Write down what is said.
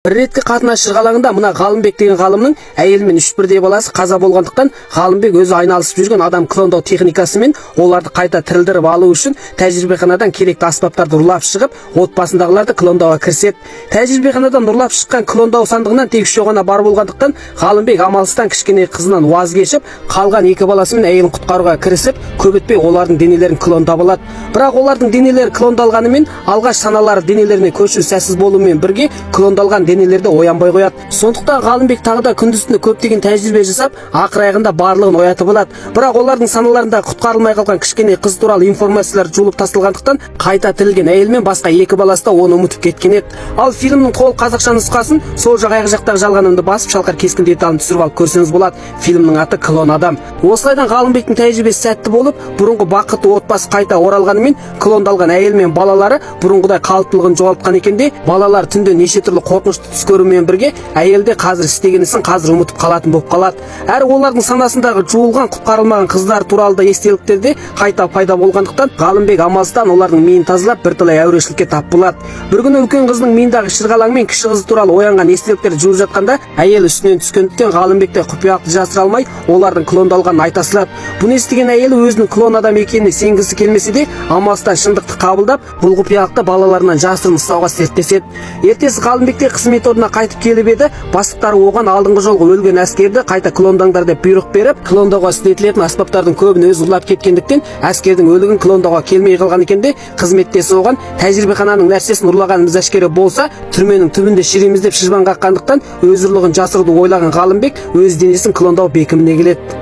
Bir ретке қатынас шырғалаңында мына Ғалымбек деген ғалымның әйелі мен 3 бірдей баласы қаза болғандықтан Ғалымбек өзі айналысып жүрген адам клондау техникасымен оларды қайта тірілдіріп алу үшін тәжірибеханадан керекті аспаптарды ұрлап шығып, отбасындағыларды клондауға кіріседі. Тәжірибеханадан ұрлап шыққан клондау сандығынан тек 3 ғана бар болғандықтан Ғалымбек амалсыздан кішкене қызынан уаз кешіп, қалған 2 баласы мен әйелін құтқаруға кірісіп, көп өтпей олардың денелерін клондап алады. Бірақ олардың денелері клондалғанымен алғаш саналары денелеріне көшу сәтсіз болуымен бірге клондалған денелерде оянбай қояды. Сондықтан Ғалымбек тағы да күндіз-түні көптеген тәжірибе жасап, ақыр аяғында барлығын оятып алады. Бірақ олардың саналарында құтқарылмай қалған кішкене қыз туралы информациялар жуылып тасталғандықтан қайта тірілген әйел мен басқа 2 баласы да оны ұмытып кеткен еді. Ал фильмнің толық қазақша нұсқасын сол жақ жақтағы жалғанымды басып шалқар кескін деталын түсіріп алып көрсеңіз болады. Фильмнің аты Клон адам. Осылайдан Ғалымбектің тәжірибесі сәтті болып, бұрынғы бақытты отбасы қайта оралғанымен клондалған әйел мен балалары бұрынғыдай қалыптылығын жоғалтқан екен де, балалар түнде неше түрлі қорқынышты түс көрумен бірге әйелде қазір істеген ісін қазір ұмытып қалатын болып қалады. Әрі олардың санасындағы жуылған құтқарылмаған қыздар туралы да естеліктерде қайта пайда болғандықтан Ғалымбек амалсыздан олардың миын тазалап бірталай әурешілікке тап болады. Bir күні үлкен қызының миындағы шырғалаң мен кіші қызы туралы оянған естеліктер жуып жатқанда әйел үстінен түскендіктен Ғалымбекте құпияқты жасыра алмай олардың клондалғанын айта салады. Бұны естіген әйелі өзінің клон адам екеніне сенгісі келмесе де амалсыздан шындықты қабылдап, бұл құпиялықты балаларынан жасырын ұстауға серттеседі. Ертесі Ғалымбекте қызмет орнына қайтып келіп еді, бастықтары оған алдыңғы жолғы өлген әскерді қайта клондаңдар деп бұйрық беріп, клондауға істетілетін аспаптардың көбін өзі ұрлап кеткендіктен әскердің өлігін клондауға келмей қалған екен де, қызметтесі оған тәжірибехананың нәрсесін ұрлағанымыз әшкере болса, түрменің түбінде шіреміз деп шыжбан қаққандықтан өз ұрлығын жасыруды ойлаған Ғалымбек өз денесін клондау бекіміне келеді.